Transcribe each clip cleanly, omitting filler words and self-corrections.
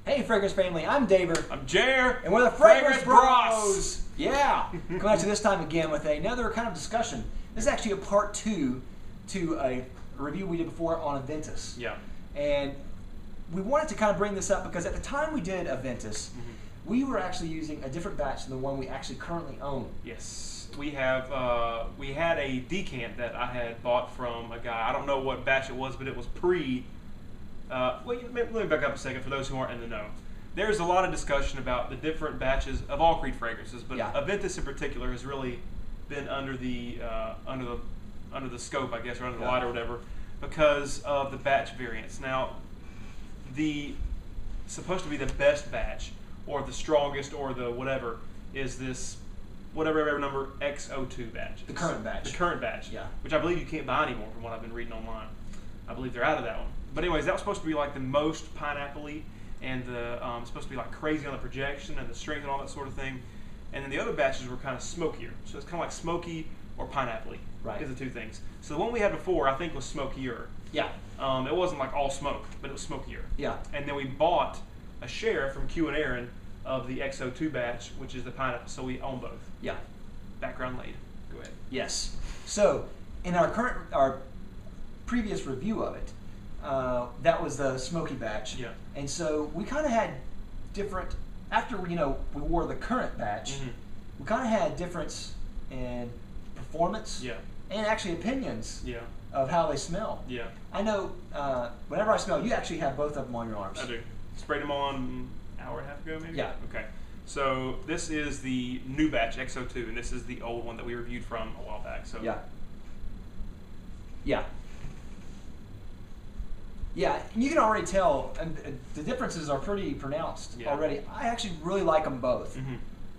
Hey, Fragrance Family, I'm David. I'm Jer. And we're the Fragrance Bros. Yeah. Coming at you this time again with another kind of discussion. This is actually a part 2 to a review we did before on Aventus. Yeah. And we wanted to kind of bring this up because at the time we did Aventus, we were actually using a different batch than the one we actually currently own. Yes. We had a decant that I had bought from a guy. I don't know what batch it was, but it was pre. Well, let me back up a second for those who aren't in the know. There's a lot of discussion about the different batches of all Creed fragrances, but Aventus in particular has really been under the scope, I guess, or under the light or whatever, because of the batch variants. Now, the supposed to be the best batch, or the strongest, or the whatever, is this whatever number X02 batch. The current batch. The current batch. Yeah. Which I believe you can't buy anymore from what I've been reading online. I believe they're out of that one. But anyways, that was supposed to be like the most pineapple-y and the supposed to be like crazy on the projection and the strength and all that sort of thing. And then the other batches were kind of smokier. So it's kind of like smoky or pineapple-y. Right. Is the two things. So the one we had before I think was smokier. Yeah. It wasn't like all smoke, but it was smokier. Yeah. And then we bought a share from Q and Aaron of the XO2 batch, which is the pineapple. So we own both. Yeah. Background laid. Go ahead. Yes. So in our previous review of it, that was the smoky batch. Yeah. And so we kind of had different, after we wore the current batch, we kind of had difference in performance and actually opinions of how they smell. Yeah. I know whenever I smell, you actually have both of them on your arms. I do. Sprayed them on an hour and a half ago, maybe? Yeah. Okay. So this is the new batch, XO2, and this is the old one that we reviewed from a while back. So yeah. Yeah. Yeah, and you can already tell, and the differences are pretty pronounced already. I actually really like them both,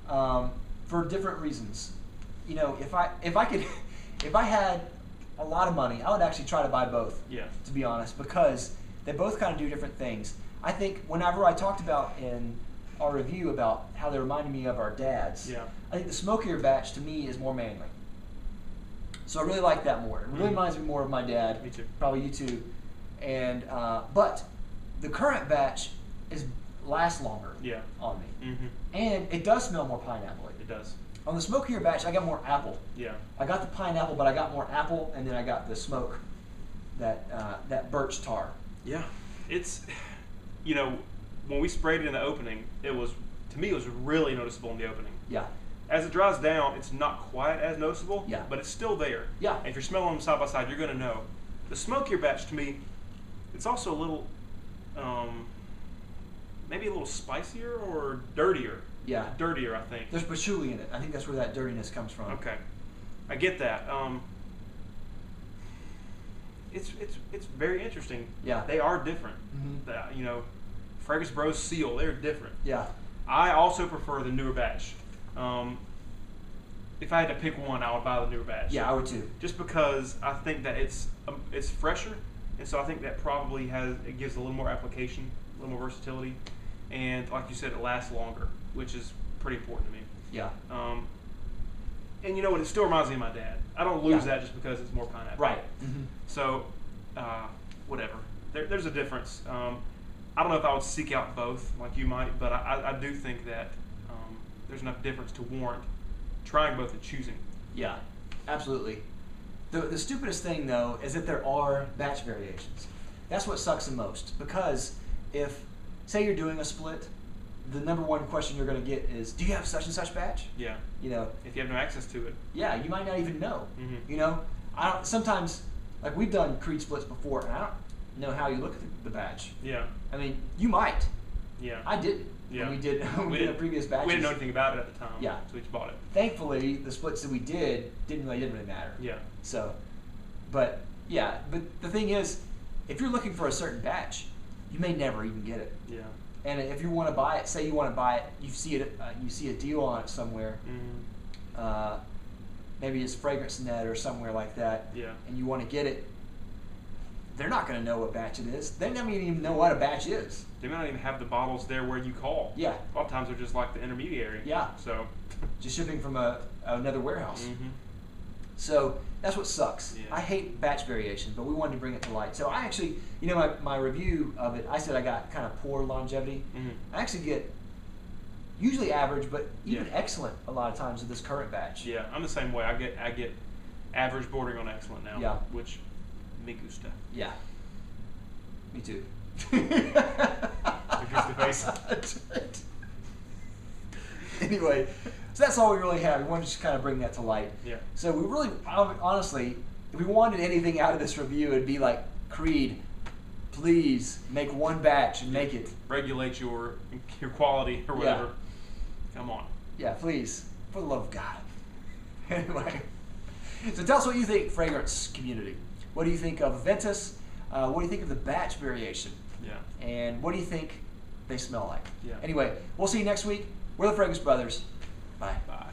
for different reasons. You know, if I had a lot of money, I would actually try to buy both. Yeah. To be honest, because they both kind of do different things. I think whenever I talked about in our review about how they reminded me of our dads, I think the smokier batch to me is more manly. So I really like that more. It really reminds me more of my dad. Me too. Probably you too. And but the current batch lasts longer on me, and it does smell more pineapple-y. It does. On the smokier batch, I got more apple. Yeah. I got the pineapple, but I got more apple, and then I got the smoke, that birch tar. Yeah, it's when we sprayed it in the opening, to me it was really noticeable in the opening. Yeah. As it dries down, it's not quite as noticeable. Yeah. But it's still there. Yeah. And if you're smelling them side by side, you're gonna know. The smokier batch to me, it's also a little, maybe a little spicier or dirtier. Yeah. Dirtier, I think. There's patchouli in it. I think that's where that dirtiness comes from. Okay. I get that. It's very interesting. Yeah. They are different. Fragrance Bros seal, they're different. Yeah. I also prefer the newer batch. If I had to pick one, I would buy the newer batch. Yeah, I would too. Just because I think that it's fresher, and so I think that probably gives a little more application, a little more versatility, and like you said, it lasts longer, which is pretty important to me. Yeah. And you know what? It still reminds me of my dad. I don't lose that just because it's more pineapple. Right. So, whatever. There's a difference. I don't know if I would seek out both like you might, but I do think that there's enough difference to warrant trying both and choosing. Yeah, absolutely. The stupidest thing, though, is that there are batch variations. That's what sucks the most, because if, say you're doing a split, the number one question you're going to get is, do you have such and such batch? Yeah. You know, if you have no access to it. Yeah, you might not even know. You know, sometimes, like we've done Creed splits before, and I don't know how you look at the batch. Yeah. I mean, you might. Yeah. I didn't. Yeah. When we did a previous batches. We didn't know anything about it at the time. Yeah. So we just bought it. Thankfully, the splits that we didn't really matter. Yeah. So, but the thing is, if you're looking for a certain batch, you may never even get it. Yeah. And if you want to buy it, say you want to buy it, you see a deal on it somewhere. Maybe it's FragranceNet or somewhere like that. Yeah. And you want to get it. They're not going to know what batch it is. They don't even know what a batch is. They may not even have the bottles there where you call. Yeah. A lot of times they're just like the intermediary. Yeah. So. Just shipping from another warehouse. So that's what sucks. Yeah. I hate batch variation, but we wanted to bring it to light. So I actually, my review of it, I said I got kind of poor longevity. Mm-hmm. I actually get usually average, but even excellent a lot of times with this current batch. Yeah, I'm the same way. I get average bordering on excellent now. Yeah. Which me gusta. Yeah. Me too. Face. Anyway, so that's all we really have. We wanted to just kind of bring that to light. Yeah. So we really, honestly, if we wanted anything out of this review, it'd be like, Creed, please make one batch and make it. Regulate your quality or whatever. Yeah. Come on. Yeah, please. For the love of God. Anyway. So tell us what you think, fragrance community. What do you think of Aventus? What do you think of the batch variation? Yeah. And what do you think they smell like? Yeah. Anyway, we'll see you next week. We're the Fragrance Brothers. Bye. Bye.